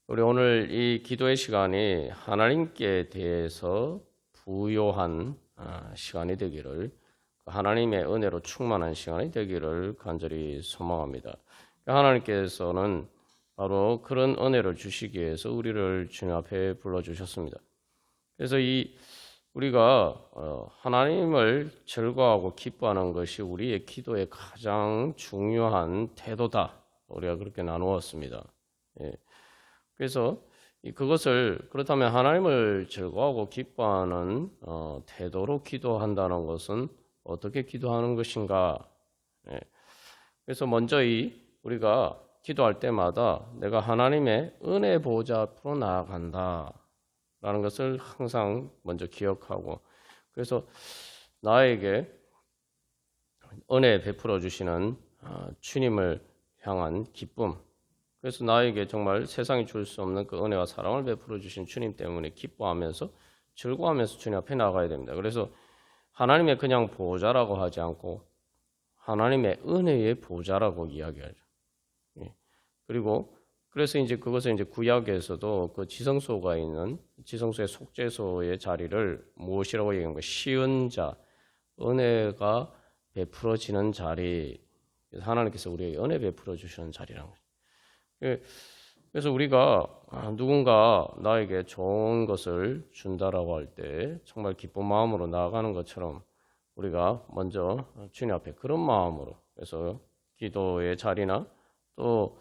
우리 오늘 이 기도의 시간이 하나님께 대해서 부요한 시간이 되기를, 하나님의 은혜로 충만한 시간이 되기를 간절히 소망합니다. 하나님께서는 바로 그런 은혜를 주시기 위해서 우리를 주님 앞에 불러주셨습니다. 그래서 우리가 하나님을 즐거워하고 기뻐하는 것이 우리의 기도의 가장 중요한 태도다. 우리가 그렇게 나누었습니다. 예. 그래서 그것을 그렇다면 하나님을 즐거워하고 기뻐하는 태도로 기도한다는 것은 어떻게 기도하는 것인가? 예. 그래서 먼저 우리가 기도할 때마다 내가 하나님의 은혜 보좌 앞으로 나아간다라는 것을 항상 먼저 기억하고, 그래서 나에게 은혜 베풀어 주시는 주님을 향한 기쁨, 그래서 나에게 정말 세상이 줄 수 없는 그 은혜와 사랑을 베풀어 주신 주님 때문에 기뻐하면서 즐거워하면서 주님 앞에 나가야 됩니다. 그래서 하나님의 그냥 보좌라고 하지 않고 하나님의 은혜의 보좌라고 이야기하죠. 그리고 그래서 이제 그것을 이제 구약에서도 그 지성소가 있는 지성소의 속죄소의 자리를 무엇이라고 얘기하는 거예요? 시은 자, 은혜가 베풀어지는 자리. 하나님께서 우리에게 은혜 베풀어 주시는 자리라는 거죠. 그래서 우리가 누군가 나에게 좋은 것을 준다라고 할 때 정말 기쁜 마음으로 나아가는 것처럼 우리가 먼저 주님 앞에 그런 마음으로, 그래서 기도의 자리나 또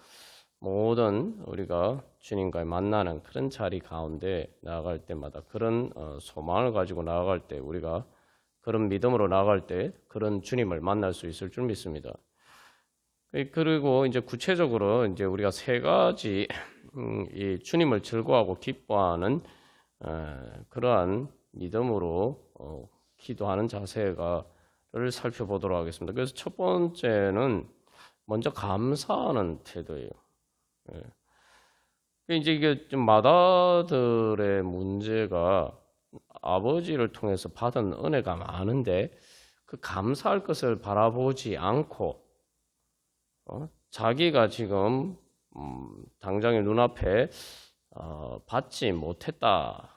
모든 우리가 주님과의 만나는 그런 자리 가운데 나아갈 때마다 그런 소망을 가지고 나아갈 때, 우리가 그런 믿음으로 나아갈 때 그런 주님을 만날 수 있을 줄 믿습니다. 그리고 이제 구체적으로 이제 우리가 세 가지 이 주님을 즐거워하고 기뻐하는 그러한 믿음으로 기도하는 자세를 살펴보도록 하겠습니다. 그래서 첫 번째는 먼저 감사하는 태도예요. 이제 이게 좀 마다들의 문제가 아버지를 통해서 받은 은혜가 많은데 그 감사할 것을 바라보지 않고 자기가 지금 당장의 눈앞에 받지 못했다라는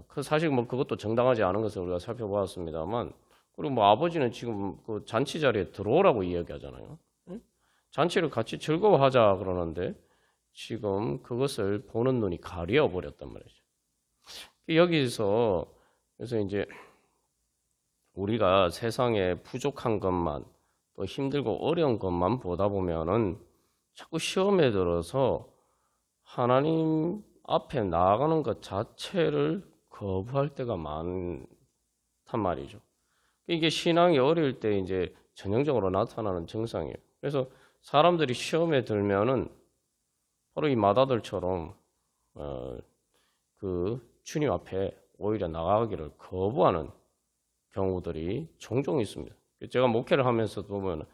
그 사실 뭐 그것도 정당하지 않은 것을 우리가 살펴보았습니다만, 그리고 뭐 아버지는 지금 그 잔치 자리에 들어오라고 이야기하잖아요. 잔치를 같이 즐거워하자 그러는데 지금 그것을 보는 눈이 가려 버렸단 말이죠. 여기서 그래서 이제 우리가 세상에 부족한 것만, 또 힘들고 어려운 것만 보다 보면은 자꾸 시험에 들어서 하나님 앞에 나아가는 것 자체를 거부할 때가 많단 말이죠. 이게 신앙이 어려울 때 이제 전형적으로 나타나는 증상이에요. 그래서 사람들이 시험에 들면은 바로 이 마다들처럼 그 주님 앞에 오히려 나가기를 거부하는 경우들이 종종 있습니다. 제가 목회를 하면서 보면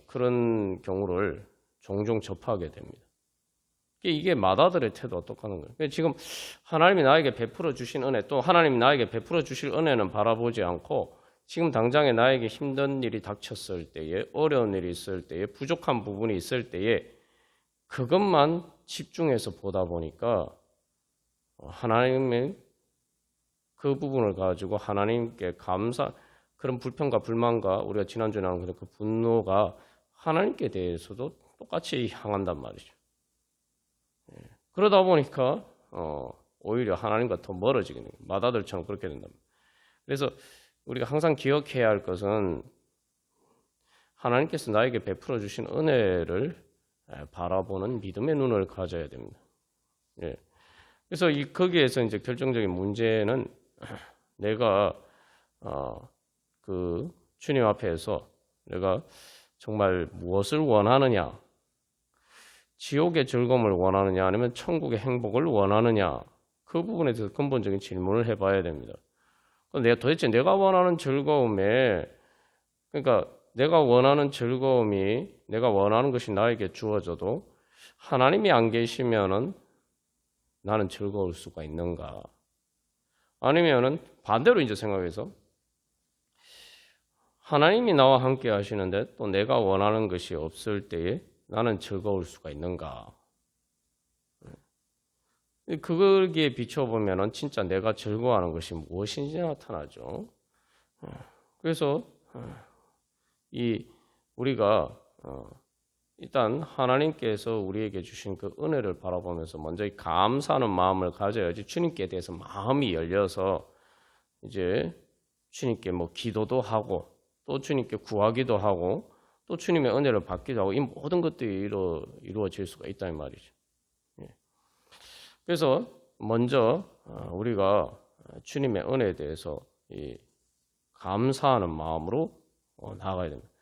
그런 경우를 종종 접하게 됩니다. 이게 마다들의 태도와 똑같은 거예요. 지금 하나님이 나에게 베풀어 주신 은혜, 또 하나님이 나에게 베풀어 주실 은혜는 바라보지 않고 지금 당장에 나에게 힘든 일이 닥쳤을 때에, 어려운 일이 있을 때에, 부족한 부분이 있을 때에 그것만 집중해서 보다 보니까 하나님의 그 부분을 가지고 하나님께 그런 불평과 불만과 우리가 지난주에 나눈 그 분노가 하나님께 대해서도 똑같이 향한단 말이죠. 그러다 보니까 오히려 하나님과 더 멀어지게 돼요. 마다들처럼 그렇게 된다. 그래서 우리가 항상 기억해야 할 것은 하나님께서 나에게 베풀어 주신 은혜를 바라보는 믿음의 눈을 가져야 됩니다. 그래서 거기에서 이제 결정적인 문제는 내가 그 주님 앞에서 내가 정말 무엇을 원하느냐, 지옥의 즐거움을 원하느냐 아니면 천국의 행복을 원하느냐, 그 부분에 대해서 근본적인 질문을 해봐야 됩니다. 도대체 내가 원하는 즐거움에, 그러니까 내가 원하는 즐거움이, 내가 원하는 것이 나에게 주어져도 하나님이 안 계시면은 나는 즐거울 수가 있는가? 아니면은 반대로 이제 생각해서 하나님이 나와 함께 하시는데 또 내가 원하는 것이 없을 때에 나는 즐거울 수가 있는가? 그거기에 비춰보면은 진짜 내가 즐거워하는 것이 무엇인지 나타나죠. 그래서 이 우리가 일단 하나님께서 우리에게 주신 그 은혜를 바라보면서 먼저 이 감사하는 마음을 가져야지 주님께 대해서 마음이 열려서 이제 주님께 뭐 기도도 하고 또 주님께 구하기도 하고 또 주님의 은혜를 받기도 하고 이 모든 것들이 이루어질 수가 있다는 말이죠. 그래서 먼저 우리가 주님의 은혜에 대해서 이 감사하는 마음으로 나아가야 됩니다.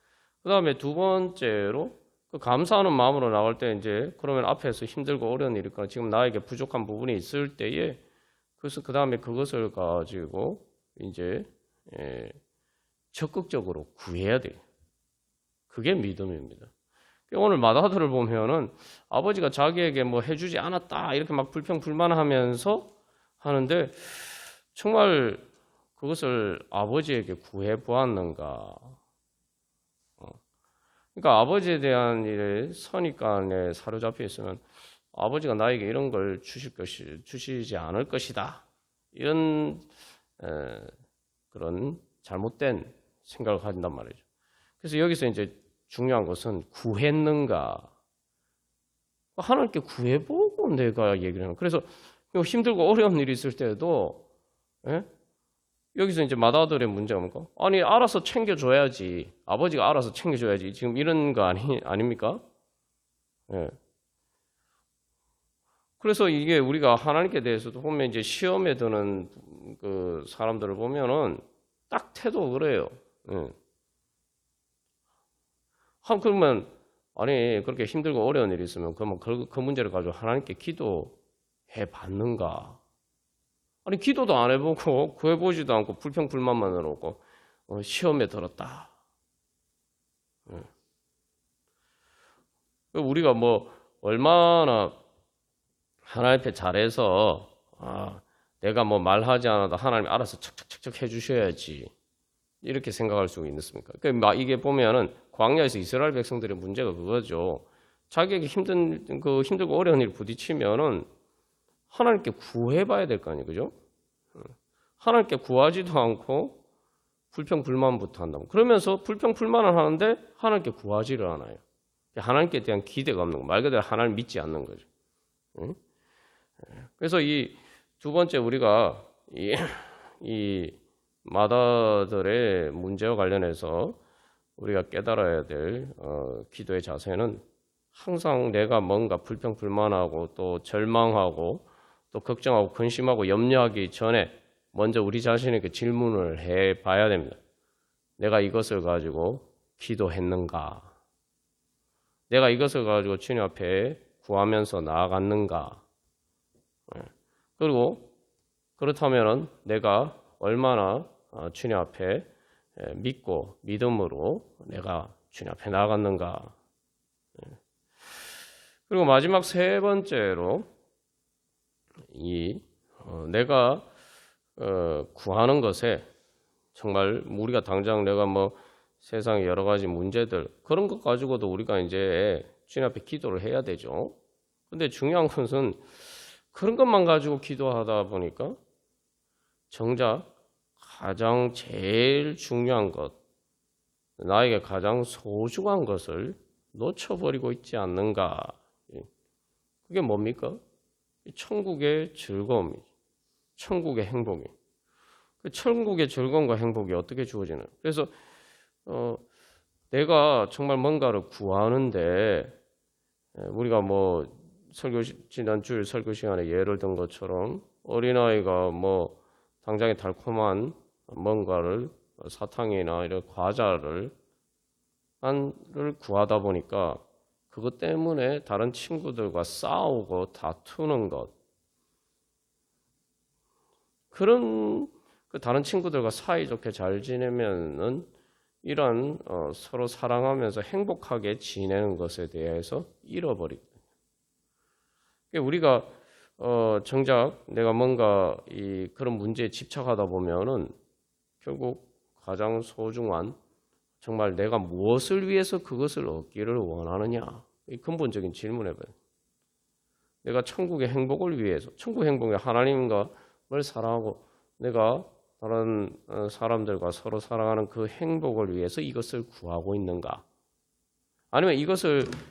그 다음에 두 번째로 그 감사하는 마음으로 나갈 때 이제 그러면 앞에서 힘들고 어려운 일이 있거나 지금 나에게 부족한 부분이 있을 때에 그래서 그 다음에 그것을 가지고 이제 적극적으로 구해야 돼요. 그게 믿음입니다. 오늘 마다들을 보면은 아버지가 자기에게 뭐 해주지 않았다 이렇게 막 불평불만하면서 하는데 정말 그것을 아버지에게 구해 보았는가? 그러니까 아버지에 대한 일에 선입관에 사로잡혀 있으면 아버지가 나에게 이런 걸 주시지 않을 것이다. 이런 그런 잘못된 생각을 가진단 말이죠. 그래서 여기서 이제 중요한 것은 구했는가? 하나님께 구해보고 내가 얘기를 하는. 그래서 힘들고 어려운 일이 있을 때도 여기서 이제 맏아들의 문제가 뭡니까? 아니 알아서 챙겨줘야지. 아버지가 알아서 챙겨줘야지. 지금 이런 거 아닙니까? 그래서 이게 우리가 하나님께 대해서도 보면 이제 시험에 드는 그 사람들을 보면은 딱 태도 그래요. 그러면 아니 그렇게 힘들고 어려운 일이 있으면 그러면 그 문제를 가지고 하나님께 기도해 봤는가? 아니 기도도 안 해보고 구해보지도 않고 불평불만만 해놓고 시험에 들었다. 우리가 뭐 얼마나 하나님 앞에 잘해서 내가 뭐 말하지 않아도 하나님이 알아서 척척척척 해주셔야지 이렇게 생각할 수 있습니까? 그러니까 이게 보면은 광야에서 이스라엘 백성들의 문제가 그거죠. 자기에게 힘들고 어려운 일 부딪히면은 하나님께 구해봐야 될 거 아니에요, 그죠? 하나님께 구하지도 않고 불평불만부터 한다고. 그러면서 불평불만을 하는데 하나님께 구하지를 않아요. 하나님께 대한 기대가 없는 거. 말 그대로 하나님 믿지 않는 거죠. 그래서 이 두 번째 우리가 이 맏아들의 문제와 관련해서 우리가 깨달아야 될 기도의 자세는 항상 내가 뭔가 불평불만하고 또 절망하고 또 걱정하고 근심하고 염려하기 전에 먼저 우리 자신에게 질문을 해봐야 됩니다. 내가 이것을 가지고 기도했는가? 내가 이것을 가지고 주님 앞에 구하면서 나아갔는가? 그리고 그렇다면 내가 얼마나 주님 앞에 믿고 믿음으로 내가 주님 앞에 나아갔는가? 그리고 마지막 세 번째로 내가 구하는 것에 정말 우리가 당장 내가 뭐 세상의 여러 가지 문제들 그런 것 가지고도 우리가 이제 주님 앞에 기도를 해야 되죠. 근데 중요한 것은 그런 것만 가지고 기도하다 보니까 정작 가장 제일 중요한 것, 나에게 가장 소중한 것을 놓쳐버리고 있지 않는가? 그게 뭡니까? 천국의 즐거움이, 천국의 행복이. 천국의 즐거움과 행복이 어떻게 주어지나요? 그래서 내가 정말 뭔가를 구하는데 우리가 뭐 지난주 설교 시간에 예를 든 것처럼 어린아이가 뭐 당장에 달콤한 뭔가를 사탕이나 이런 과자를 구하다 보니까 그것 때문에 다른 친구들과 싸우고 다투는 것 그런 그 다른 친구들과 사이좋게 잘 지내면은 이런 서로 사랑하면서 행복하게 지내는 것에 대해서 잃어버리거든요. 우리가 정작 내가 뭔가 그런 문제에 집착하다 보면은 결국 가장 소중한 정말 내가 무엇을 위해서 그것을 얻기를 원하느냐 이 근본적인 질문해봐요. 내가 천국의 행복을 위해서, 천국 행복이 하나님과 뭘 사랑하고 내가 다른 사람들과 서로 사랑하는 그 행복을 위해서 이것을 구하고 있는가? 아니면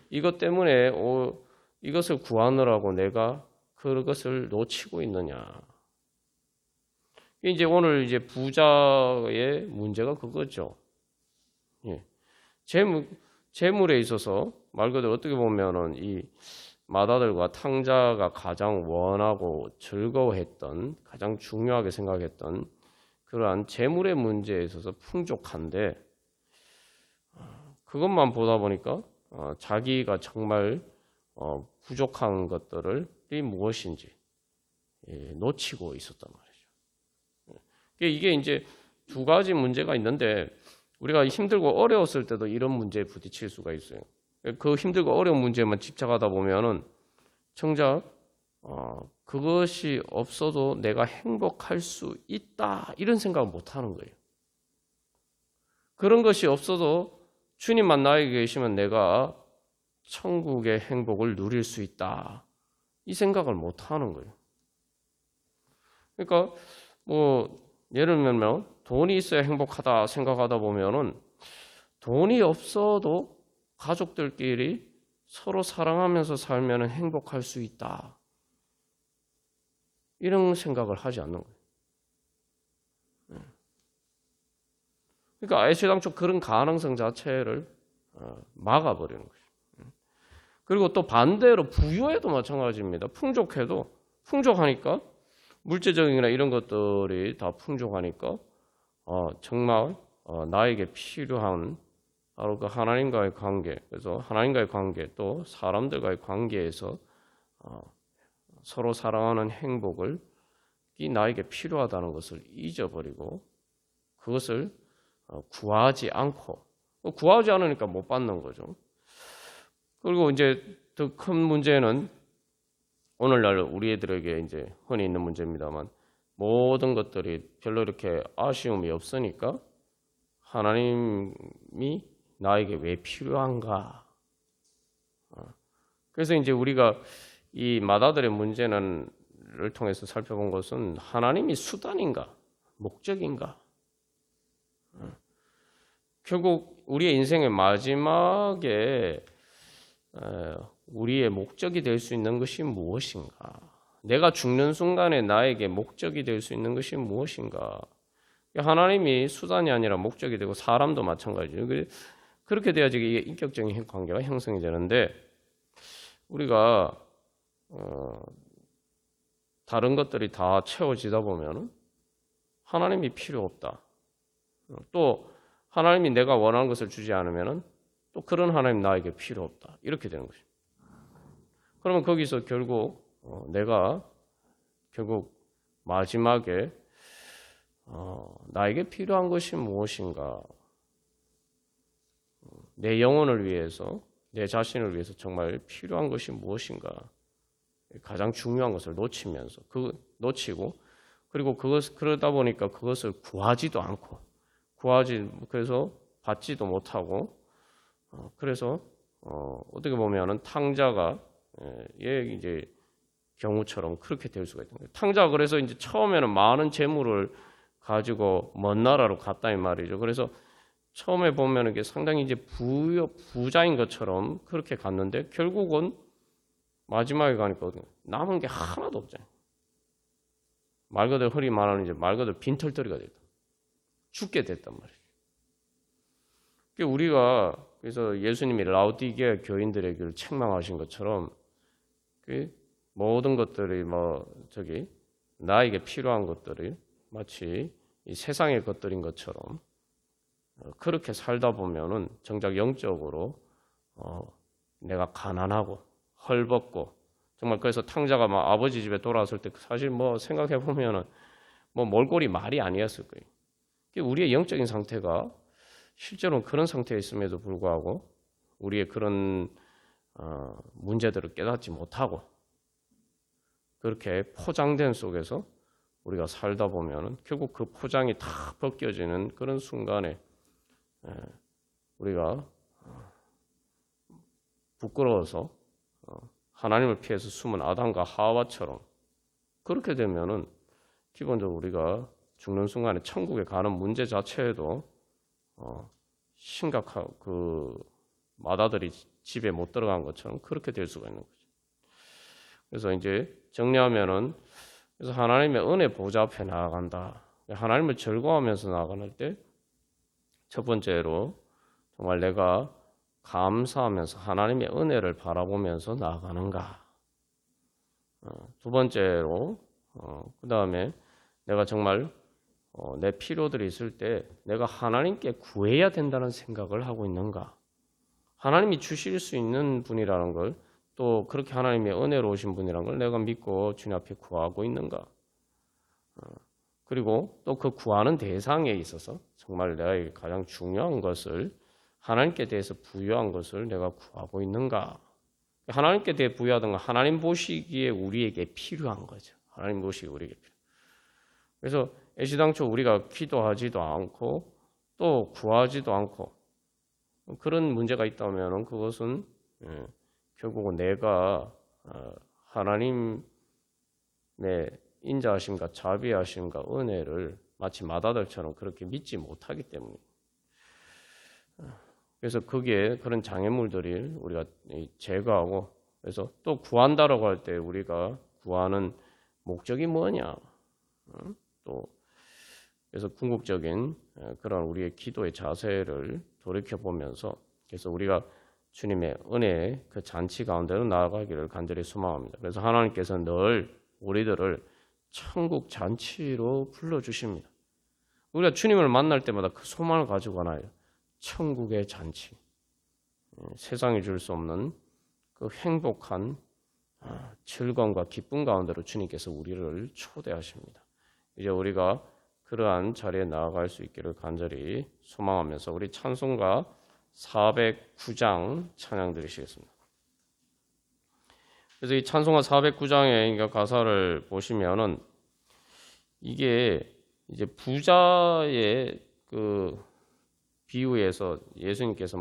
이것 때문에 이것을 구하느라고 내가 그것을 놓치고 있느냐? 이제 오늘 이제 부자의 문제가 그거죠. 예. 재물에 있어서 말 그대로 어떻게 보면은 이 마다들과 탕자가 가장 원하고 즐거워했던, 가장 중요하게 생각했던 그러한 재물의 문제에 있어서 풍족한데, 그것만 보다 보니까 자기가 정말 부족한 것들이 무엇인지 놓치고 있었단 말이죠. 이게 이제 두 가지 문제가 있는데, 우리가 힘들고 어려웠을 때도 이런 문제에 부딪힐 수가 있어요. 그 힘들고 어려운 문제만 집착하다 보면은 정작 그것이 없어도 내가 행복할 수 있다 이런 생각을 못 하는 거예요. 그런 것이 없어도 주님만 나에게 계시면 내가 천국의 행복을 누릴 수 있다 이 생각을 못 하는 거예요. 그러니까 뭐 예를 들면 돈이 있어야 행복하다 생각하다 보면은 돈이 없어도 가족들끼리 서로 사랑하면서 살면 행복할 수 있다. 이런 생각을 하지 않는 거예요. 그러니까 애초당초 그런 가능성 자체를 막아버리는 거죠. 그리고 또 반대로 부유해도 마찬가지입니다. 풍족해도 풍족하니까 물질적이나 이런 것들이 다 풍족하니까 정말 나에게 필요한 바로 그 하나님과의 관계, 그래서 하나님과의 관계 또 사람들과의 관계에서 서로 사랑하는 행복을 나에게 필요하다는 것을 잊어버리고 그것을 구하지 않고 구하지 않으니까 못 받는 거죠. 그리고 이제 더 큰 문제는 오늘날 우리 애들에게 이제 흔히 있는 문제입니다만 모든 것들이 별로 이렇게 아쉬움이 없으니까 하나님이 나에게 왜 필요한가? 그래서 이제 우리가 이 마다들의 문제를 통해서 살펴본 것은 하나님이 수단인가? 목적인가? 결국 우리의 인생의 마지막에 우리의 목적이 될 수 있는 것이 무엇인가? 내가 죽는 순간에 나에게 목적이 될 수 있는 것이 무엇인가? 하나님이 수단이 아니라 목적이 되고 사람도 마찬가지죠. 그렇게 돼야지 이게 인격적인 관계가 형성이 되는데 우리가 다른 것들이 다 채워지다 보면 하나님이 필요 없다. 또 하나님이 내가 원하는 것을 주지 않으면 또 그런 하나님 나에게 필요 없다. 이렇게 되는 것입니다. 그러면 거기서 결국 내가 결국 마지막에 나에게 필요한 것이 무엇인가? 내 영혼을 위해서, 내 자신을 위해서 정말 필요한 것이 무엇인가? 가장 중요한 것을 놓치고, 그리고 그러다 보니까 그것을 구하지도 않고, 그래서 받지도 못하고, 그래서 어떻게 보면은 탕자가 이제 경우처럼 그렇게 될 수가 있는 거예요. 탕자가 그래서 이제 처음에는 많은 재물을 가지고 먼 나라로 갔다 이 말이죠. 그래서 처음에 보면 이게 상당히 이제 부자인 것처럼 그렇게 갔는데 결국은 마지막에 가니까 남은 게 하나도 없잖아요. 말 그대로 허리 말하는 이제 말 그대로 빈털터리가 됐다. 죽게 됐단 말이죠. 우리가 그래서 예수님이 라우디게아 교인들에게 책망하신 것처럼 모든 것들이 나에게 필요한 것들이 마치 이 세상의 것들인 것처럼 그렇게 살다 보면은 정작 영적으로 내가 가난하고 헐벗고 정말 그래서 탕자가 막 아버지 집에 돌아왔을 때 사실 생각해 보면은 몰골이 말이 아니었을 거예요. 우리의 영적인 상태가 실제로는 그런 상태에 있음에도 불구하고 우리의 그런 문제들을 깨닫지 못하고 그렇게 포장된 속에서 우리가 살다 보면은 결국 그 포장이 다 벗겨지는 그런 순간에 우리가 부끄러워서 하나님을 피해서 숨은 아담과 하와처럼 그렇게 되면은 기본적으로 우리가 죽는 순간에 천국에 가는 문제 자체에도 심각하고 그 마다들이 집에 못 들어간 것처럼 그렇게 될 수가 있는 거죠. 그래서 이제 정리하면은 그래서 하나님의 은혜 보좌 앞에 나아간다. 하나님을 즐거워하면서 나아갈 때 첫 번째로 정말 내가 감사하면서 하나님의 은혜를 바라보면서 나아가는가. 두 번째로 그 다음에 내가 정말 내 필요들이 있을 때 내가 하나님께 구해야 된다는 생각을 하고 있는가. 하나님이 주실 수 있는 분이라는 걸 또 그렇게 하나님의 은혜로우신 분이라는 걸 내가 믿고 주님 앞에 구하고 있는가. 그리고 또 그 구하는 대상에 있어서 정말 내가 가장 중요한 것을 하나님께 대해서 부여한 것을 내가 구하고 있는가. 하나님께 대해 부여하던 건 하나님 보시기에 우리에게 필요한 거죠. 하나님 보시기에 우리에게 필요. 그래서 애시당초 우리가 기도하지도 않고 또 구하지도 않고 그런 문제가 있다면 그것은 결국은 내가 하나님의 인자하심과 자비하심과 은혜를 마치 마다들처럼 그렇게 믿지 못하기 때문입니다. 그래서 거기에 그런 장애물들을 우리가 제거하고 그래서 또 구한다라고 할 때 우리가 구하는 목적이 뭐냐? 또 그래서 궁극적인 그런 우리의 기도의 자세를 돌이켜 보면서 그래서 우리가 주님의 은혜의 그 잔치 가운데로 나아가기를 간절히 소망합니다. 그래서 하나님께서 늘 우리들을 천국 잔치로 불러주십니다. 우리가 주님을 만날 때마다 그 소망을 가지고 가나요? 천국의 잔치. 세상이 줄 수 없는 그 행복한 즐거움과 기쁨 가운데로 주님께서 우리를 초대하십니다. 이제 우리가 그러한 자리에 나아갈 수 있기를 간절히 소망하면서 우리 찬송가 409장 찬양 드리시겠습니다. 그래서 이 찬송가 409장의 가사를 보시면은 이게 이제 부자의 그 비유에서 예수님께서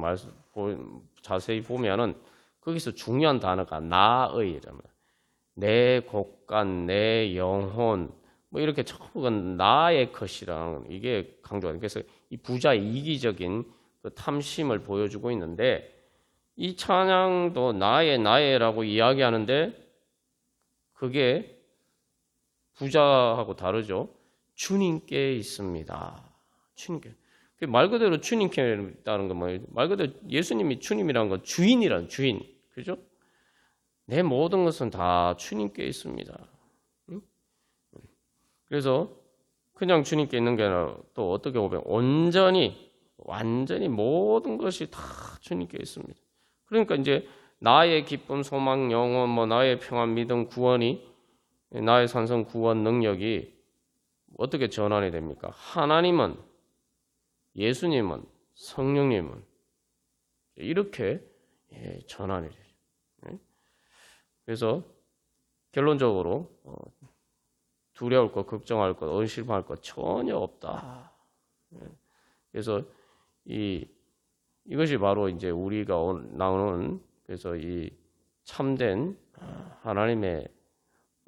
자세히 보면은 거기서 중요한 단어가 나의랍니다. 내 곳간, 내 영혼, 뭐 이렇게 전부 나의 것이랑 이게 강조하는. 그래서 이 부자의 이기적인 그 탐심을 보여주고 있는데 이 찬양도 나의라고 이야기하는데 그게 부자하고 다르죠. 주님께 있습니다. 주님께. 말 그대로 주님께 있다는 건 뭐예요? 말 그대로 예수님이 주님이라는 건 주인이란 주인. 그죠? 내 모든 것은 다 주님께 있습니다. 응? 그래서 그냥 주님께 있는 게 아니라 또 어떻게 보면 완전히 모든 것이 다 주님께 있습니다. 그러니까 이제 나의 기쁨, 소망, 영혼, 나의 평안, 믿음, 구원이 나의 산성, 구원 능력이 어떻게 전환이 됩니까? 하나님은, 예수님은, 성령님은 이렇게 전환이 돼요. 그래서 결론적으로 두려울 것, 걱정할 것, 의심할 것 전혀 없다. 그래서 이것이 바로 이제 우리가 나오는 그래서 이 참된 하나님의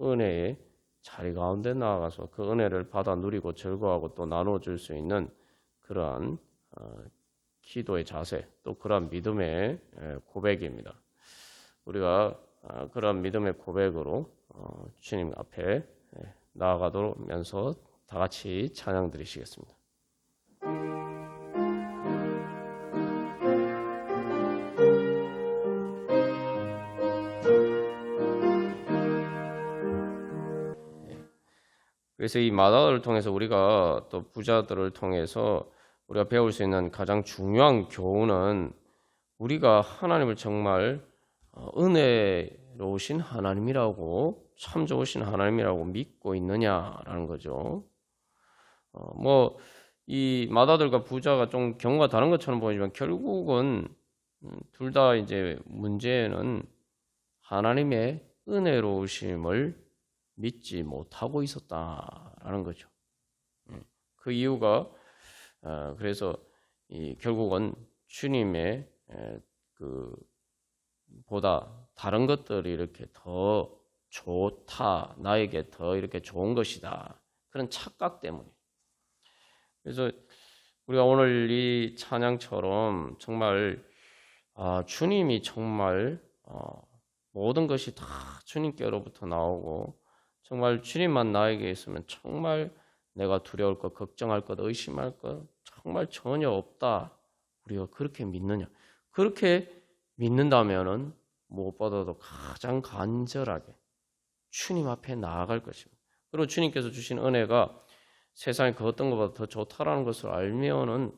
은혜의 자리 가운데 나아가서 그 은혜를 받아 누리고 즐거워하고 또 나눠줄 수 있는 그러한 기도의 자세, 또 그러한 믿음의 고백입니다. 우리가 그러한 믿음의 고백으로 주님 앞에 나아가면서 다 같이 찬양 드리시겠습니다. 그래서 이 마다를 통해서 우리가 또 부자들을 통해서 우리가 배울 수 있는 가장 중요한 교훈은 우리가 하나님을 정말 은혜로우신 하나님이라고 참 좋으신 하나님이라고 믿고 있느냐라는 거죠. 이 마다들과 부자가 좀 경우가 다른 것처럼 보이지만 결국은 둘 다 이제 문제는 하나님의 은혜로우심을 믿지 못하고 있었다라는 거죠. 그 이유가 그래서 결국은 주님의 그 보다 다른 것들이 이렇게 더 좋다, 나에게 더 이렇게 좋은 것이다. 그런 착각 때문에. 그래서 우리가 오늘 이 찬양처럼 정말 주님이 정말 모든 것이 다 주님께로부터 나오고 정말 주님만 나에게 있으면 정말 내가 두려울 것, 걱정할 것, 의심할 것 정말 전혀 없다. 우리가 그렇게 믿느냐? 그렇게 믿는다면은 무엇보다도 가장 간절하게 주님 앞에 나아갈 것입니다. 그리고 주님께서 주신 은혜가 세상에 그 어떤 것보다 더 좋다라는 것을 알면은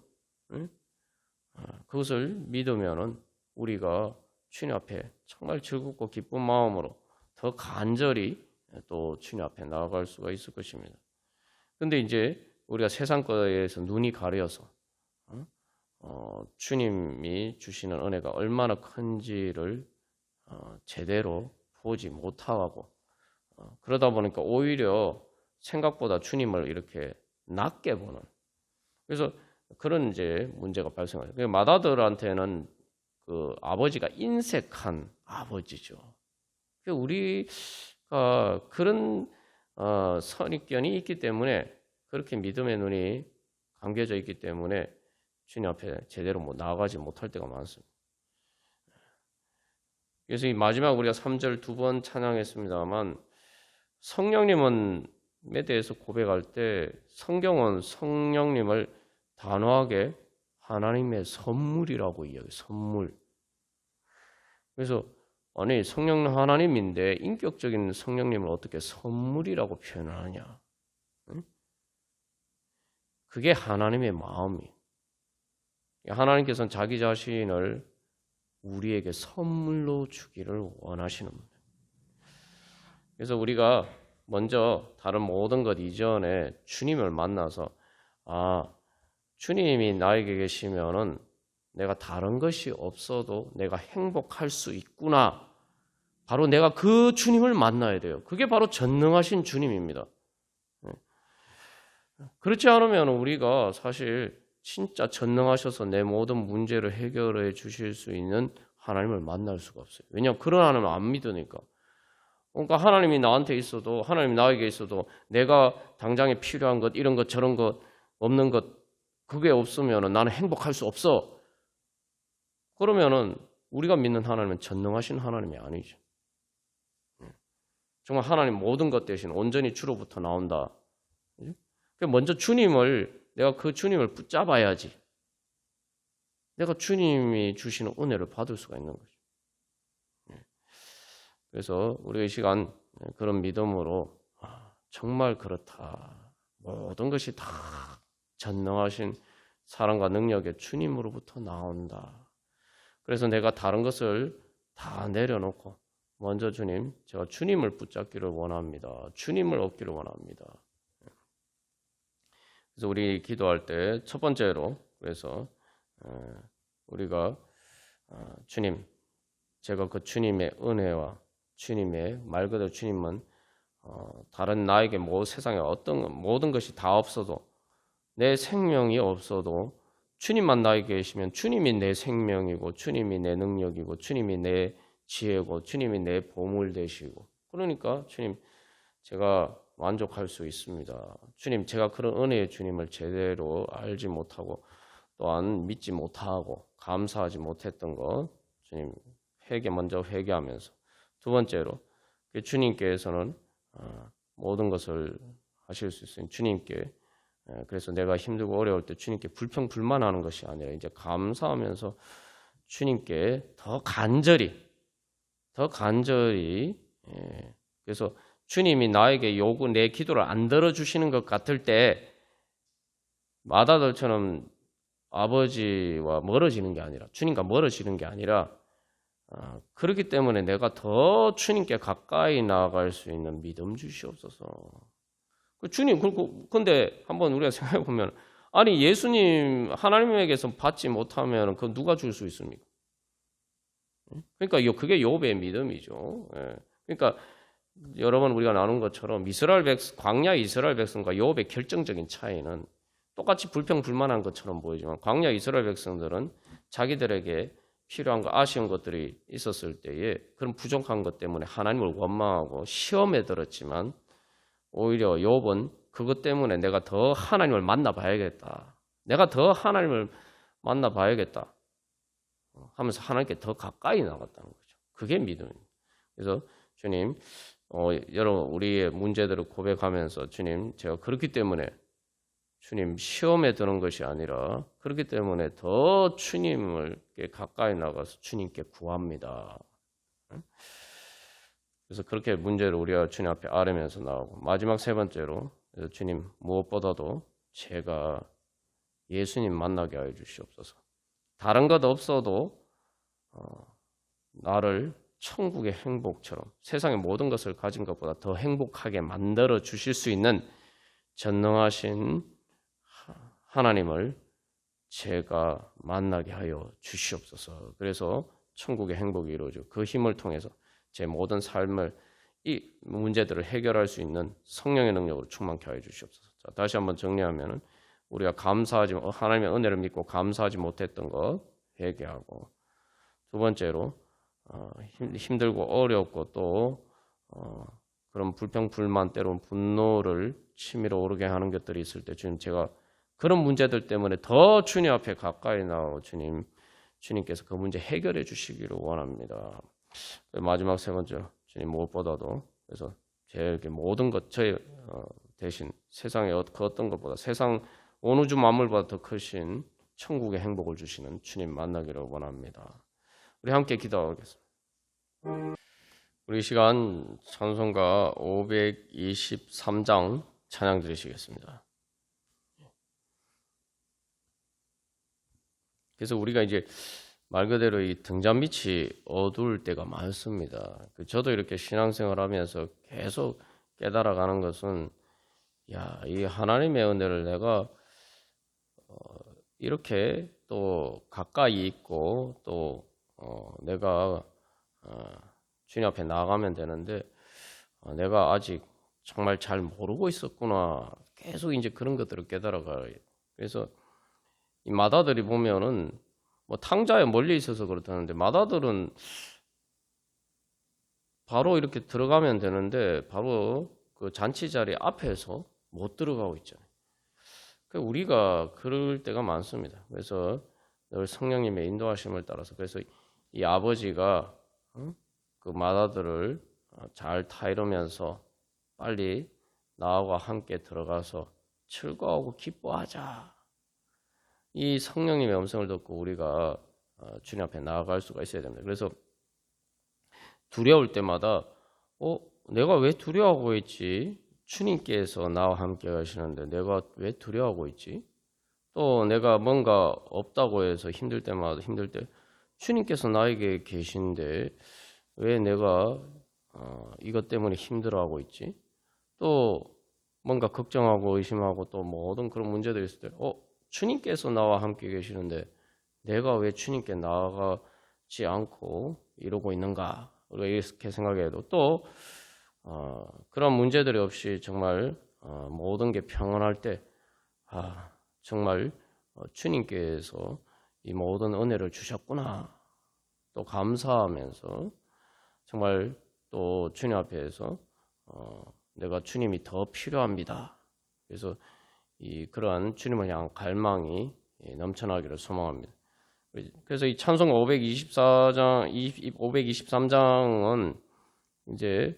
그것을 믿으면은 우리가 주님 앞에 정말 즐겁고 기쁜 마음으로 더 간절히 또 주님 앞에 나아갈 수가 있을 것입니다. 근데 이제 우리가 세상 거에서 눈이 가려서 주님이 주시는 은혜가 얼마나 큰지를 제대로 보지 못하고 그러다 보니까 오히려 생각보다 주님을 이렇게 낮게 보는 그래서 그런 이제 문제가 발생하죠. 맏아들한테는 그 아버지가 인색한 아버지죠. 우리가 그런 선입견이 있기 때문에 그렇게 믿음의 눈이 감겨져 있기 때문에 주님 앞에 제대로 나아가지 못할 때가 많습니다. 그래서 이 마지막 우리가 3절 2번 찬양했습니다만 성령님에 대해서 고백할 때 성경은 성령님을 단호하게 하나님의 선물이라고 이야기해요. 선물. 그래서 아니 성령 하나님인데 인격적인 성령님을 어떻게 선물이라고 표현을 하냐. 응? 그게 하나님의 마음이에요. 하나님께서는 자기 자신을 우리에게 선물로 주기를 원하시는 분이에요. 그래서 우리가 먼저 다른 모든 것 이전에 주님을 만나서 주님이 나에게 계시면은 내가 다른 것이 없어도 내가 행복할 수 있구나. 바로 내가 그 주님을 만나야 돼요. 그게 바로 전능하신 주님입니다. 그렇지 않으면 우리가 사실 진짜 전능하셔서 내 모든 문제를 해결해 주실 수 있는 하나님을 만날 수가 없어요. 왜냐하면 그런 하나님을 안 믿으니까. 그러니까 하나님이 나한테 있어도 하나님이 나에게 있어도 내가 당장에 필요한 것 이런 것 저런 것 없는 것 그게 없으면 나는 행복할 수 없어. 그러면은 우리가 믿는 하나님은 전능하신 하나님이 아니죠. 정말 하나님 모든 것 대신 온전히 주로부터 나온다. 먼저 내가 그 주님을 붙잡아야지. 내가 주님이 주시는 은혜를 받을 수가 있는 거죠. 그래서 우리 이 시간 그런 믿음으로 정말 그렇다. 모든 것이 다 전능하신 사랑과 능력의 주님으로부터 나온다. 그래서 내가 다른 것을 다 내려놓고 먼저 주님, 제가 주님을 붙잡기를 원합니다. 주님을 얻기를 원합니다. 그래서 우리 기도할 때 첫 번째로 그래서 우리가 주님, 제가 그 주님의 은혜와 주님의 말 그대로 주님은 다른 나에게 세상에 어떤 모든 것이 다 없어도 내 생명이 없어도 주님만 나에게 계시면 주님이 내 생명이고 주님이 내 능력이고 주님이 내 지혜고 주님이 내 보물 되시고 그러니까 주님 제가 만족할 수 있습니다. 주님 제가 그런 은혜의 주님을 제대로 알지 못하고 또한 믿지 못하고 감사하지 못했던 것 주님 먼저 회개하면서 두 번째로 주님께서는 모든 것을 하실 수 있으니 주님께 그래서 내가 힘들고 어려울 때 주님께 불평불만하는 것이 아니라 이제 감사하면서 주님께 더 간절히 그래서 주님이 나에게 내 기도를 안 들어주시는 것 같을 때 맏아들처럼 아버지와 멀어지는 게 아니라 주님과 멀어지는 게 아니라 그렇기 때문에 내가 더 주님께 가까이 나아갈 수 있는 믿음 주시옵소서. 주님, 근데 한번 우리가 생각해 보면, 아니, 예수님, 하나님에게서 받지 못하면, 그건 누가 줄 수 있습니까? 그러니까 그게 욥의 믿음이죠. 그러니까 여러 번 우리가 나눈 것처럼 광야 이스라엘 백성과 욥의 결정적인 차이는 똑같이 불평불만한 것처럼 보이지만, 광야 이스라엘 백성들은 자기들에게 필요한 거 아쉬운 것들이 있었을 때에 그런 부족한 것 때문에 하나님을 원망하고 시험에 들었지만 오히려 욥은 그것 때문에 내가 더 하나님을 만나봐야겠다. 내가 더 하나님을 만나봐야겠다 하면서 하나님께 더 가까이 나갔다는 거죠. 그게 믿음입니다. 그래서 주님, 여러분 우리의 문제들을 고백하면서 주님, 제가 그렇기 때문에 주님 시험에 드는 것이 아니라 그렇기 때문에 더 주님을 가까이 나가서 주님께 구합니다. 그래서 그렇게 문제를 우리가 주님 앞에 아뢰면서 나오고 마지막 세 번째로 주님 무엇보다도 제가 예수님 만나게 하여 주시옵소서. 다른 것 없어도 나를 천국의 행복처럼 세상의 모든 것을 가진 것보다 더 행복하게 만들어 주실 수 있는 전능하신 하나님을 제가 만나게 하여 주시옵소서. 그래서 천국의 행복이 이루어지고 그 힘을 통해서 제 모든 삶을 이 문제들을 해결할 수 있는 성령의 능력으로 충만케 하여 주시옵소서. 자, 다시 한번 정리하면은 우리가 하나님의 은혜를 믿고 감사하지 못했던 것 회개하고, 두 번째로 힘들고 어렵고 또 그런 불평 불만 때로는 분노를 치밀어 오르게 하는 것들이 있을 때 주님, 제가 그런 문제들 때문에 더 주님 앞에 가까이 나오 주님께서 그 문제 해결해 주시기를 원합니다. 마지막 세 번째, 주님 무엇보다도 그래서 제게 모든 것 저의 대신 세상의 그 어떤 것보다 세상 온 우주 만물보다 더 크신 천국의 행복을 주시는 주님 만나기를 원합니다. 우리 함께 기도하겠습니다. 우리 시간 찬송가 523장 찬양 드리시겠습니다. 그래서 우리가 이제 말 그대로 이 등잔빛이 어두울 때가 많습니다. 저도 이렇게 신앙생활하면서 계속 깨달아가는 것은, 이 하나님의 은혜를 내가 이렇게 또 가까이 있고 또 내가 주님 앞에 나아가면 되는데 내가 아직 정말 잘 모르고 있었구나. 계속 이제 그런 것들을 깨달아가요. 그래서 이 마다들이 보면은 뭐 탕자에 멀리 있어서 그렇다는데 마다들은 바로 이렇게 들어가면 되는데 바로 그 잔치 자리 앞에서 못 들어가고 있잖아요. 우리가 그럴 때가 많습니다. 그래서 늘 성령님의 인도하심을 따라서, 그래서 이 아버지가 그 마다들을 잘 타이르면서 빨리 나와 함께 들어가서 즐거워하고 기뻐하자. 이 성령님의 음성을 듣고 우리가 주님 앞에 나아갈 수가 있어야 됩니다. 그래서 두려울 때마다 내가 왜 두려워하고 있지? 주님께서 나와 함께 하시는데 내가 왜 두려워하고 있지? 또 내가 뭔가 없다고 해서 힘들 때 주님께서 나에게 계신데 왜 내가 이것 때문에 힘들어하고 있지? 또 뭔가 걱정하고 의심하고 또 모든 그런 문제들이 있을 때 주님께서 나와 함께 계시는데 내가 왜 주님께 나아가지 않고 이러고 있는가? 우리가 이렇게 생각해도 또 그런 문제들이 없이 정말 모든 게 평온할 때 정말 주님께서 이 모든 은혜를 주셨구나 또 감사하면서 정말 또 주님 앞에서 내가 주님이 더 필요합니다. 그래서 그러한 주님을 향한 갈망이 넘쳐나기를 소망합니다. 그래서 이 찬송가 523장은 이제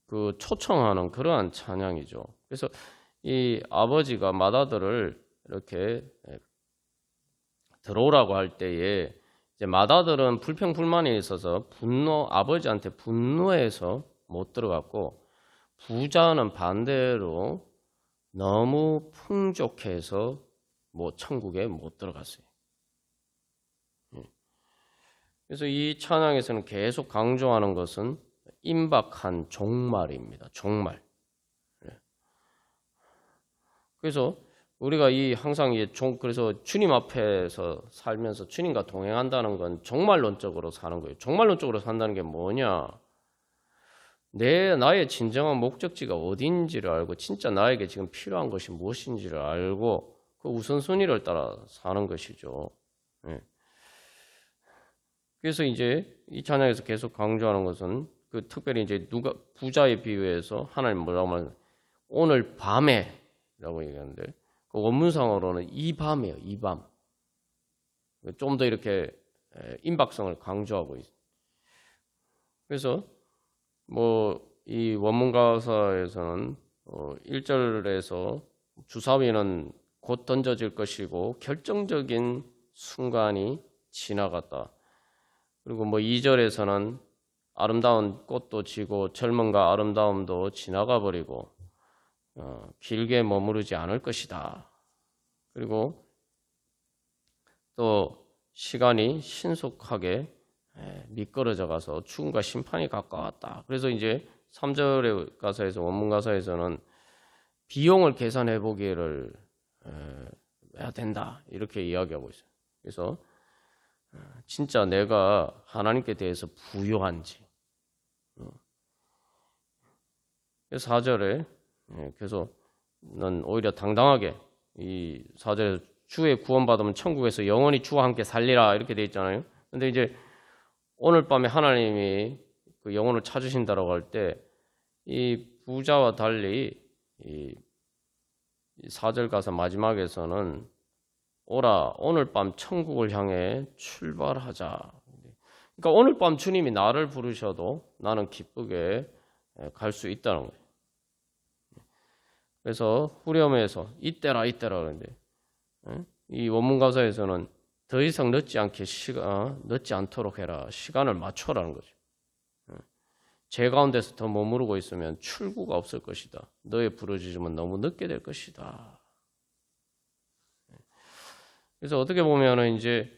그 초청하는 그러한 찬양이죠. 그래서 이 아버지가 맏아들을 이렇게 들어오라고 할 때에 이제 맏아들은 불평불만이 있어서 아버지한테 분노해서 못 들어갔고, 부자는 반대로 너무 풍족해서 천국에 못 들어갔어요. 그래서 이 찬양에서는 계속 강조하는 것은 임박한 종말입니다. 종말. 그래서 우리가 항상 그래서 주님 앞에서 살면서 주님과 동행한다는 건 종말론적으로 사는 거예요. 종말론적으로 산다는 게 뭐냐? 나의 진정한 목적지가 어딘지를 알고 진짜 나에게 지금 필요한 것이 무엇인지를 알고 그 우선순위를 따라 사는 것이죠. 예. 그래서 이제 이 찬양에서 계속 강조하는 것은 그 특별히 이제 누가 부자에 비유해서 하나님 뭐라고 하면 오늘 밤에라고 얘기하는데 그 원문상으로는 이 밤이에요. 이 밤. 좀 더 이렇게 임박성을 강조하고 있어요. 그래서 뭐 이 원문 가사에서는 1절에서 주사위는 곧 던져질 것이고 결정적인 순간이 지나갔다. 그리고 뭐 2절에서는 아름다운 꽃도 지고 젊음과 아름다움도 지나가 버리고 길게 머무르지 않을 것이다. 그리고 또 시간이 신속하게 미끄러져 가서 죽음과 심판이 가까웠다. 그래서 이제 3절의 가사에서 원문 가사에서는 비용을 계산해 보기를 해야 된다. 이렇게 이야기하고 있어요. 그래서 진짜 내가 하나님께 대해서 부유한지. 4절에 그래서 넌 오히려 당당하게 이 4절에서 주의 구원받으면 천국에서 영원히 주와 함께 살리라 이렇게 돼 있잖아요. 근데 이제 오늘 밤에 하나님이 그 영혼을 찾으신다라고 할 때 이 부자와 달리 이 4절 가사 마지막에서는 오라 오늘 밤 천국을 향해 출발하자. 그러니까 오늘 밤 주님이 나를 부르셔도 나는 기쁘게 갈 수 있다는 거예요. 그래서 후렴에서 이때라 그러는데 이 원문 가사에서는 더 이상 늦지 않도록 해라. 시간을 맞춰라는 거죠. 죄 가운데서 더 머무르고 있으면 출구가 없을 것이다. 너의 부르짖음은 너무 늦게 될 것이다. 그래서 어떻게 보면은 이제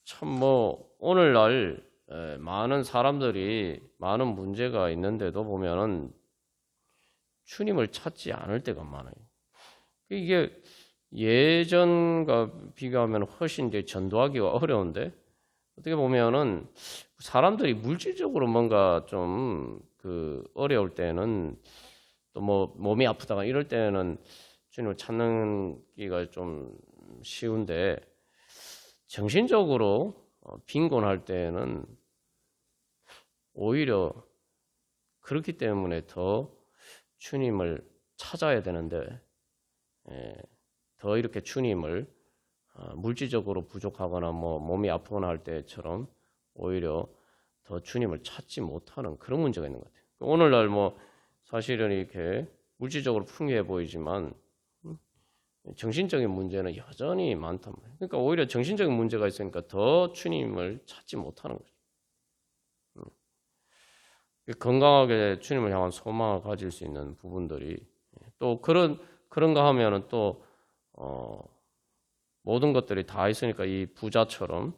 참 뭐 오늘날 많은 사람들이 많은 문제가 있는데도 보면은 주님을 찾지 않을 때가 많아요. 이게 예전과 비교하면 훨씬 이제 전도하기가 어려운데 어떻게 보면은 사람들이 물질적으로 뭔가 좀 그 어려울 때는 또 뭐 몸이 아프다가 이럴 때는 주님을 찾는 기가 좀 쉬운데 정신적으로 빈곤할 때는 오히려 그렇기 때문에 더 주님을 찾아야 되는데 더 이렇게 주님을 물질적으로 부족하거나 뭐 몸이 아프거나 할 때처럼 오히려 더 주님을 찾지 못하는 그런 문제가 있는 것 같아요. 오늘날 뭐 사실은 이렇게 물질적으로 풍요해 보이지만 정신적인 문제는 여전히 많단 말이에요. 그러니까 오히려 정신적인 문제가 있으니까 더 주님을 찾지 못하는 거죠. 건강하게 주님을 향한 소망을 가질 수 있는 부분들이 또 그런가 하면은 또 모든 것들이 다 있으니까 이 부자처럼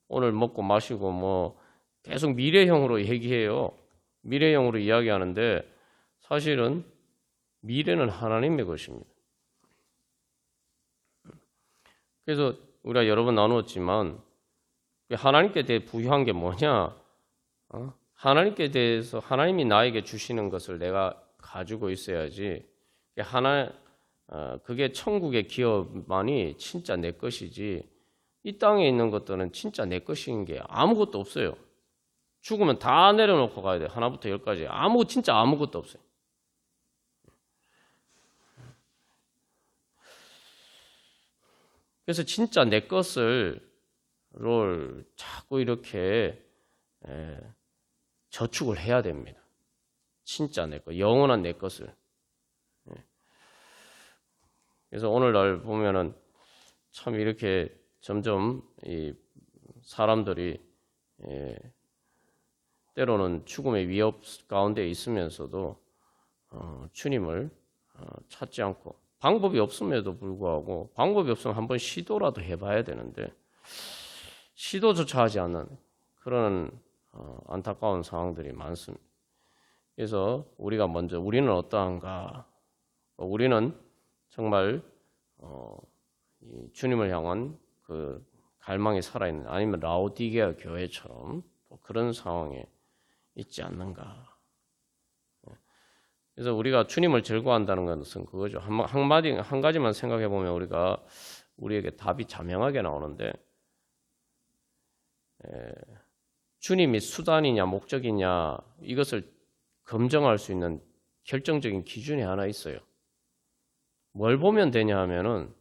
오늘 먹고 마시고 뭐 계속 미래형으로 얘기해요. 미래형으로 이야기하는데 사실은 미래는 하나님의 것입니다. 그래서 우리가 여러 번 나누었지만 하나님께 대해 부유한 게 뭐냐? 하나님께 대해서 하나님이 나에게 주시는 것을 내가 가지고 있어야지. 그게 천국의 기업만이 진짜 내 것이지. 이 땅에 있는 것들은 진짜 내 것인 게 아무것도 없어요. 죽으면 다 내려놓고 가야 돼. 하나부터 열까지. 진짜 아무것도 없어요. 그래서 진짜 내 것을 자꾸 이렇게 저축을 해야 됩니다. 진짜 내 것, 영원한 내 것을. 그래서 오늘날 보면은 참 이렇게 점점 이 사람들이 때로는 죽음의 위협 가운데 있으면서도 주님을 찾지 않고 방법이 없음에도 불구하고 방법이 없으면 한번 시도라도 해봐야 되는데 시도조차 하지 않는 그런 안타까운 상황들이 많습니다. 그래서 우리는 어떠한가? 우리는 정말 이 주님을 향한 그 갈망이 살아있는 아니면 라오디게아 교회처럼 그런 상황에 있지 않는가? 그래서 우리가 주님을 즐거워한다는 것은 그거죠. 한 가지만 생각해 보면 우리에게 답이 자명하게 나오는데 주님이 수단이냐 목적이냐 이것을 검증할 수 있는 결정적인 기준이 하나 있어요. 뭘 보면 되냐 하면은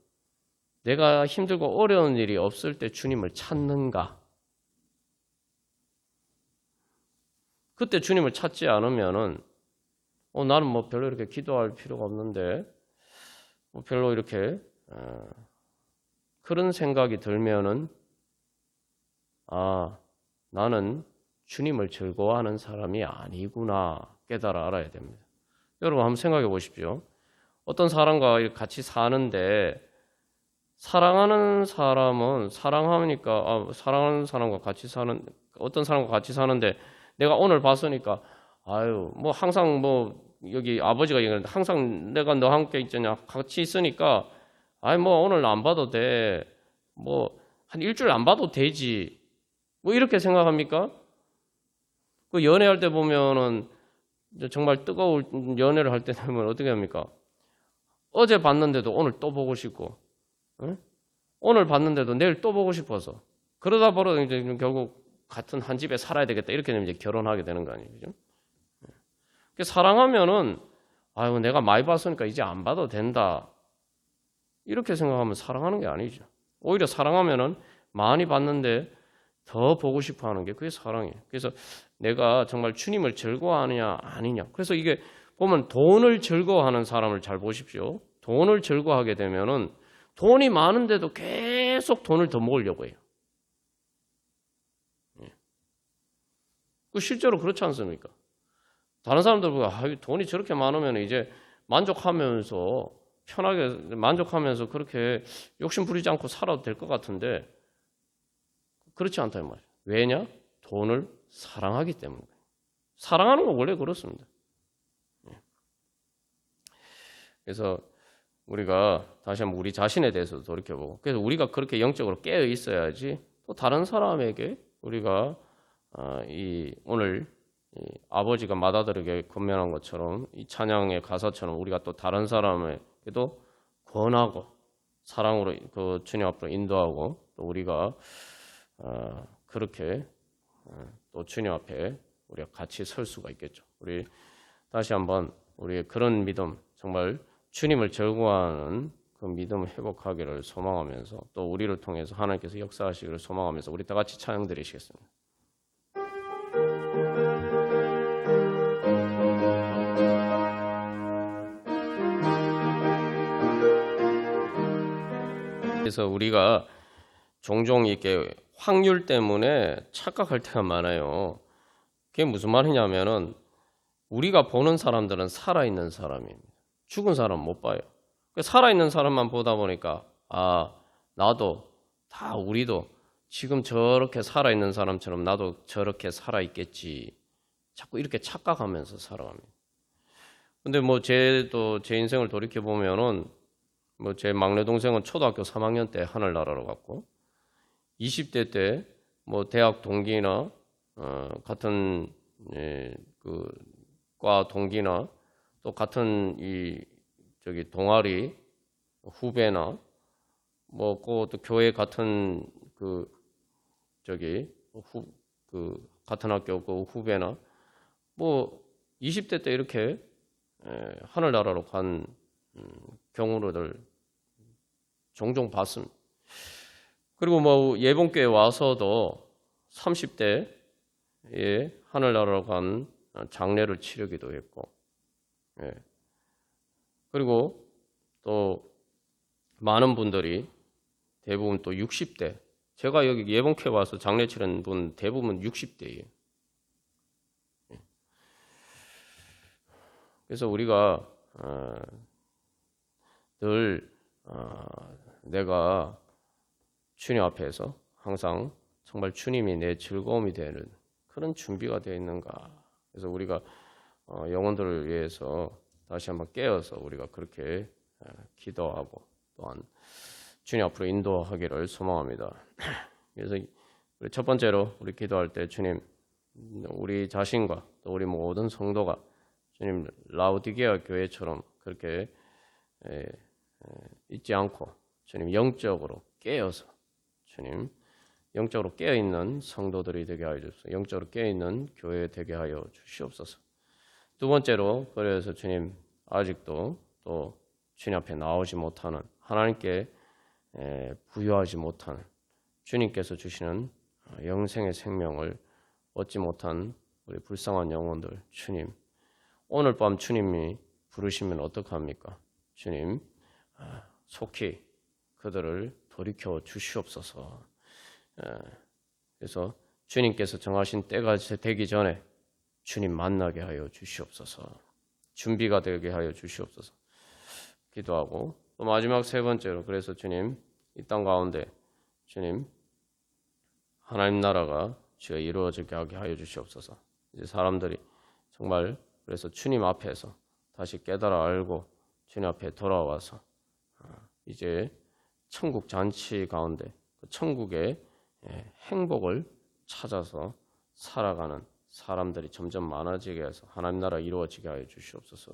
내가 힘들고 어려운 일이 없을 때 주님을 찾는가? 그때 주님을 찾지 않으면은 나는 뭐 별로 이렇게 기도할 필요가 없는데 뭐 별로 이렇게 그런 생각이 들면은 나는 주님을 즐거워하는 사람이 아니구나 깨달아 알아야 됩니다. 여러분 한번 생각해 보십시오. 어떤 사람과 같이 사는데 사랑하는 사람은 사랑하니까 사랑하는 사람과 같이 사는 어떤 사람과 같이 사는데 내가 오늘 봤으니까 뭐 항상 뭐 여기 아버지가 얘기하는데 항상 내가 너와 함께 있잖냐 같이 있으니까 뭐 오늘 안 봐도 돼 뭐 한 일주일 안 봐도 되지 뭐 이렇게 생각합니까? 그 연애할 때 보면은 정말 뜨거울 연애를 할 때 되면 어떻게 합니까? 어제 봤는데도 오늘 또 보고 싶고 응? 오늘 봤는데도 내일 또 보고 싶어서 그러다 보러 이제 결국 같은 한 집에 살아야 되겠다 이렇게 되면 이제 결혼하게 되는 거 아니에요, 그죠? 사랑하면은 내가 많이 봤으니까 이제 안 봐도 된다 이렇게 생각하면 사랑하는 게 아니죠. 오히려 사랑하면은 많이 봤는데 더 보고 싶어하는 게 그게 사랑이에요. 그래서 내가 정말 주님을 즐거워하느냐 아니냐. 그래서 이게 보면 돈을 즐거워하는 사람을 잘 보십시오. 돈을 즐거워하게 되면은 돈이 많은데도 계속 돈을 더 모으려고 해요. 그 실제로 그렇지 않습니까? 다른 사람들 보고 돈이 저렇게 많으면 이제 만족하면서 편하게 만족하면서 그렇게 욕심 부리지 않고 살아도 될 것 같은데 그렇지 않다 이 말이에요. 왜냐? 돈을 사랑하기 때문에. 사랑하는 건 원래 그렇습니다. 그래서 우리가 다시 한번 우리 자신에 대해서 돌이켜보고 그래서 우리가 그렇게 영적으로 깨어 있어야지 또 다른 사람에게 우리가 오늘 아버지가 맏아들에게 권면한 것처럼 이 찬양의 가사처럼 우리가 또 다른 사람에게도 권하고 사랑으로 그 주님 앞으로 인도하고 또 우리가 그렇게 또 주님 앞에 우리가 같이 설 수가 있겠죠. 우리 다시 한번 우리의 그런 믿음 정말 주님을 즐거워하는 그 믿음을 회복하기를 소망하면서 또 우리를 통해서 하나님께서 역사하시기를 소망하면서 우리 다 같이 찬양 드리시겠습니다. 그래서 우리가 종종 이렇게 확률 때문에 착각할 때가 많아요. 그게 무슨 말이냐면은 우리가 보는 사람들은 살아있는 사람입니다. 죽은 사람 못 봐요. 살아있는 사람만 보다 보니까 나도 다 우리도 지금 저렇게 살아있는 사람처럼 나도 저렇게 살아있겠지. 자꾸 이렇게 착각하면서 살아갑니다. 근데 뭐 제 인생을 돌이켜보면은 뭐 제 막내 동생은 초등학교 3학년 때 하늘나라로 갔고 20대 때 뭐 대학 동기나 같은 그 과 동기나 또 같은 동아리 후배나 뭐 또 교회 같은 같은 학교 그 후배나 뭐 20대 때 이렇게 하늘나라로 간 경우를 종종 봤습니다. 그리고 뭐 예봉교회 와서도 30대에 하늘나라로 간 장례를 치르기도 했고, 그리고 또 많은 분들이 대부분 또 60대, 제가 여기 예봉교회 와서 장례 치른 분 대부분 60대예요. 그래서 우리가 늘 내가 주님 앞에서 항상 정말 주님이 내 즐거움이 되는 그런 준비가 되어 있는가. 그래서 우리가 영혼들을 위해서 다시 한번 깨어서 우리가 그렇게 기도하고 또한 주님 앞으로 인도하기를 소망합니다. 그래서 첫 번째로 우리 기도할 때 주님 우리 자신과 또 우리 모든 성도가 주님 라오디게아 교회처럼 그렇게 잊지 않고 주님 영적으로 깨어서 주님 영적으로 깨어있는 성도들이 되게 하여 주옵소서. 영적으로 깨어있는 교회 되게 하여 주시옵소서. 두 번째로, 그래서 주님, 아직도 또 주님 앞에 나오지 못하는, 하나님께 부여하지 못하는, 주님께서 주시는 영생의 생명을 얻지 못한 우리 불쌍한 영혼들, 주님, 오늘 밤 주님이 부르시면 어떡합니까? 주님, 속히 그들을 돌이켜 주시옵소서. 그래서 주님께서 정하신 때가 되기 전에 주님 만나게 하여 주시옵소서. 준비가 되게 하여 주시옵소서. 기도하고, 또 마지막 세 번째로, 그래서 주님, 이 땅 가운데 주님, 하나님 나라가 주여 이루어지게 하게 하여 주시옵소서. 이제 사람들이 정말 그래서 주님 앞에서 다시 깨달아 알고 주님 앞에 돌아와서 이제 천국 잔치 가운데 그 천국의 행복을 찾아서 살아가는 사람들이 점점 많아지게 해서 하나님 나라 이루어지게 하여 주시옵소서.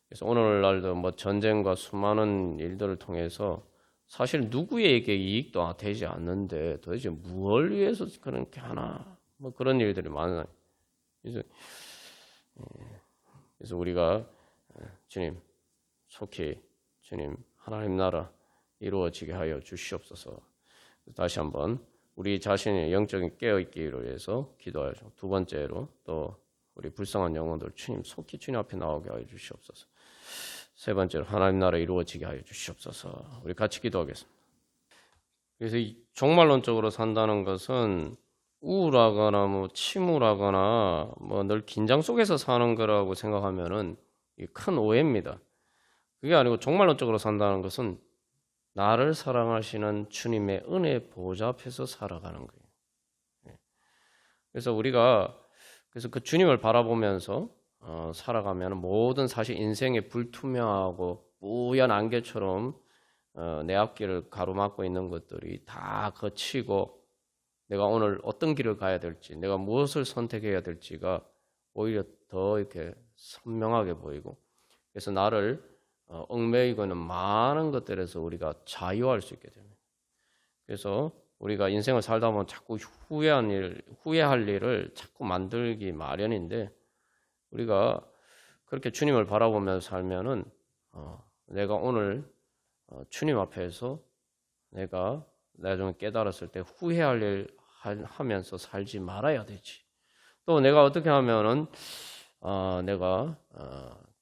그래서 오늘날도 뭐 전쟁과 수많은 일들을 통해서 사실 누구에게 이익도 되지 않는데 도대체 무엇을 위해서 그렇게 하나, 뭐 그런 일들이 많아요. 그래서 우리가 주님, 속히 주님 하나님 나라 이루어지게 하여 주시옵소서. 다시 한번 우리 자신의 영적인 깨어있기를 위해서 기도하죠. 두 번째로 또 우리 불쌍한 영혼들 주님 속히 주님 앞에 나오게 하여 주시옵소서. 세 번째로 하나님 나라 이루어지게 하여 주시옵소서. 우리 같이 기도하겠습니다. 그래서 이 종말론적으로 산다는 것은 우울하거나 뭐 침울하거나 뭐 늘 긴장 속에서 사는 거라고 생각하면은 큰 오해입니다. 그게 아니고 종말론적으로 산다는 것은 나를 사랑하시는 주님의 은혜 보좌 앞에서 살아가는 거예요. 그래서 우리가 그래서 그 주님을 바라보면서 살아가면 모든 사실 인생의 불투명하고 뿌연 안개처럼 내 앞길을 가로막고 있는 것들이 다 거치고 내가 오늘 어떤 길을 가야 될지, 내가 무엇을 선택해야 될지가 오히려 더 이렇게 선명하게 보이고, 그래서 나를 얽매이고 있는 많은 것들에서 우리가 자유할 수 있게 됩니다. 그래서 우리가 인생을 살다 보면 자꾸 후회할 일을 자꾸 만들기 마련인데, 우리가 그렇게 주님을 바라보면서 살면은 내가 오늘 주님 앞에서 내가 나중에 깨달았을 때 후회할 일 하면서 살지 말아야 되지. 또 내가 어떻게 하면은 내가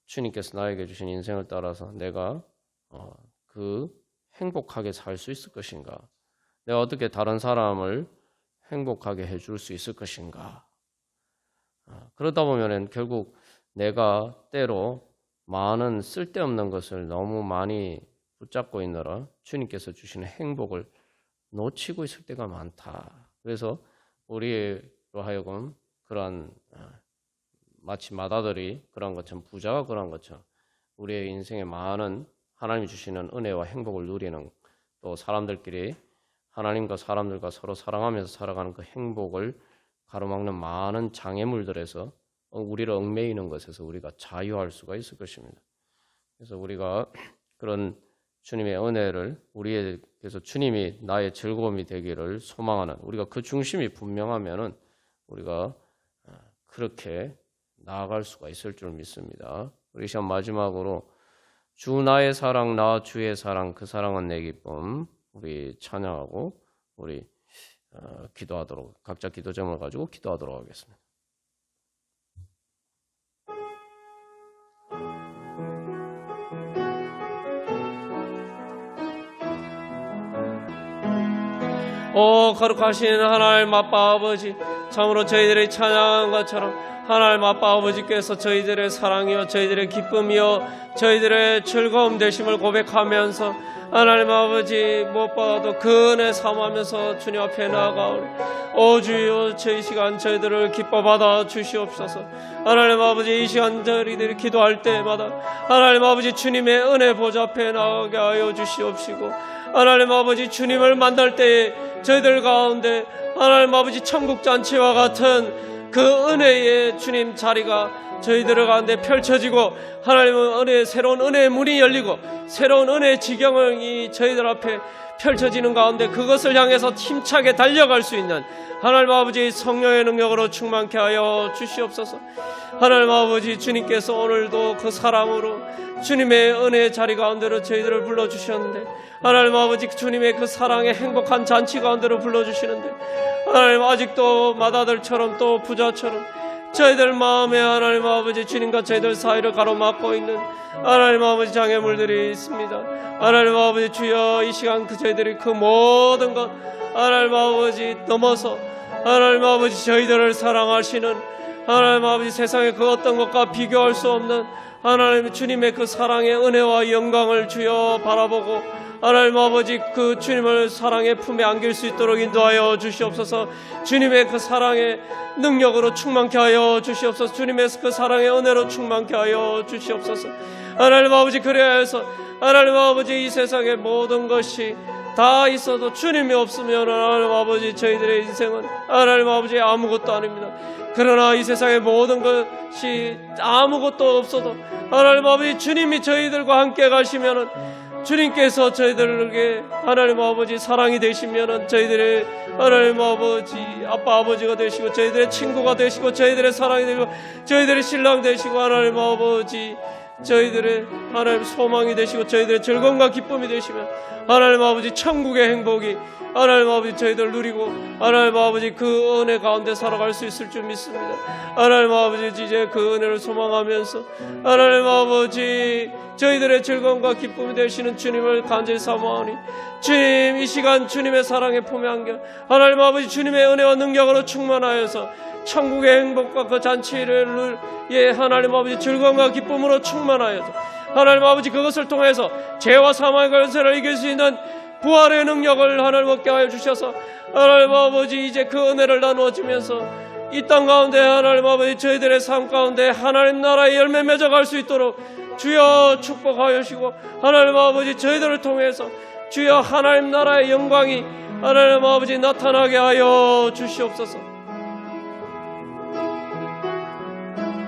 주님께서 나에게 주신 인생을 따라서 내가 그 행복하게 살 수 있을 것인가? 내가 어떻게 다른 사람을 행복하게 해줄 수 있을 것인가? 그러다 보면은 결국 내가 때로 많은 쓸데없는 것을 너무 많이 붙잡고 있느라 주님께서 주시는 행복을 놓치고 있을 때가 많다. 그래서 우리로 하여금 그러한 마치 마다들이 그런 것처럼 부자가 그런 것처럼 우리의 인생에 많은 하나님이 주시는 은혜와 행복을 누리는, 또 사람들끼리 하나님과 사람들과 서로 사랑하면서 살아가는 그 행복을 가로막는 많은 장애물들에서 우리를 얽매이는 것에서 우리가 자유할 수가 있을 것입니다. 그래서 우리가 그런 주님의 은혜를 우리에게서 주님이 나의 즐거움이 되기를 소망하는, 우리가 그 중심이 분명하면은 우리가 그렇게 나아갈 수가 있을 줄 믿습니다. 우리 시간 마지막으로 주 나의 사랑 나 주의 사랑 그 사랑은 내 기쁨, 우리 찬양하고 우리 기도하도록, 각자 기도 제목을 가지고 기도하도록 하겠습니다. 오 거룩하신 하나님 아빠 아버지, 참으로 저희들이 찬양한 것처럼 하나님 아빠 아버지께서 저희들의 사랑이요 저희들의 기쁨이요 저희들의 즐거움 되심을 고백하면서 하나님 아버지 무엇보다도 그 은혜 삼으면서 주님 앞에 나아가오리. 오 주여 저희 시간 저희들을 기뻐 받아 주시옵소서. 하나님 아버지 이 시간 저희들이 기도할 때마다 하나님 아버지 주님의 은혜 보좌 앞에 나가게 하여 주시옵시고, 하나님 아버지 주님을 만날 때에 저희들 가운데 하나님 아버지 천국 잔치와 같은 그 은혜의 주님 자리가 저희들 가운데 펼쳐지고, 하나님은 새로운 은혜의 문이 열리고 새로운 은혜의 지경이 저희들 앞에 펼쳐지는 가운데 그것을 향해서 힘차게 달려갈 수 있는 하나님 아버지 성령의 능력으로 충만케 하여 주시옵소서. 하나님 아버지, 주님께서 오늘도 그 사랑으로 주님의 은혜의 자리 가운데로 저희들을 불러주셨는데, 하나님 아버지 주님의 그 사랑의 행복한 잔치 가운데로 불러주시는데, 하나님 아직도 마다들처럼 또 부자처럼 저희들 마음에 하나님 아버지 주님과 저희들 사이를 가로막고 있는 하나님 아버지 장애물들이 있습니다. 하나님 아버지 주여, 이 시간 저희들이 그 모든 것 하나님 아버지 넘어서 하나님 아버지 저희들을 사랑하시는 하나님 아버지 세상의 그 어떤 것과 비교할 수 없는 하나님 주님의 그 사랑의 은혜와 영광을 주여 바라보고 하나님 아버지 그 주님을 사랑의 품에 안길 수 있도록 인도하여 주시옵소서. 주님의 그 사랑의 능력으로 충만케 하여 주시옵소서. 주님의 그 사랑의 은혜로 충만케 하여 주시옵소서. 하나님 아버지, 그래야 해서 하나님 아버지 이 세상의 모든 것이 다 있어도 주님이 없으면 하나님 아버지 저희들의 인생은 하나님 아버지 아무것도 아닙니다. 그러나 이 세상의 모든 것이 아무것도 없어도 하나님 아버지 주님이 저희들과 함께 가시면은, 주님께서 저희들에게 하나님 아버지 사랑이 되시면은 저희들의 하나님 아버지 아빠 아버지가 되시고 저희들의 친구가 되시고 저희들의 사랑이 되고 저희들의 신랑 되시고 하나님 아버지 저희들의 하나님 소망이 되시고 저희들의 즐거움과 기쁨이 되시면 하나님 아버지 천국의 행복이 하나님 아버지 저희들 누리고 하나님 아버지 그 은혜 가운데 살아갈 수 있을 줄 믿습니다. 하나님 아버지 이제 그 은혜를 소망하면서 하나님 아버지 저희들의 즐거움과 기쁨이 되시는 주님을 간절히 사모하니, 주님 이 시간 주님의 사랑의 품에 안겨 하나님 아버지 주님의 은혜와 능력으로 충만하여서 천국의 행복과 그 잔치를 하나님 아버지 즐거움과 기쁨으로 충만하여서 하나님 아버지 그것을 통해서 죄와 사망의 권세를 이길 수 있는 부활의 능력을 하나님 얻게 하여 주셔서 하나님 아버지 이제 그 은혜를 나누어 주면서 이 땅 가운데 하나님 아버지 저희들의 삶 가운데 하나님 나라의 열매 맺어갈 수 있도록 주여 축복하여 주시고, 하나님 아버지 저희들을 통해서 주여 하나님 나라의 영광이 하나님 아버지 나타나게 하여 주시옵소서.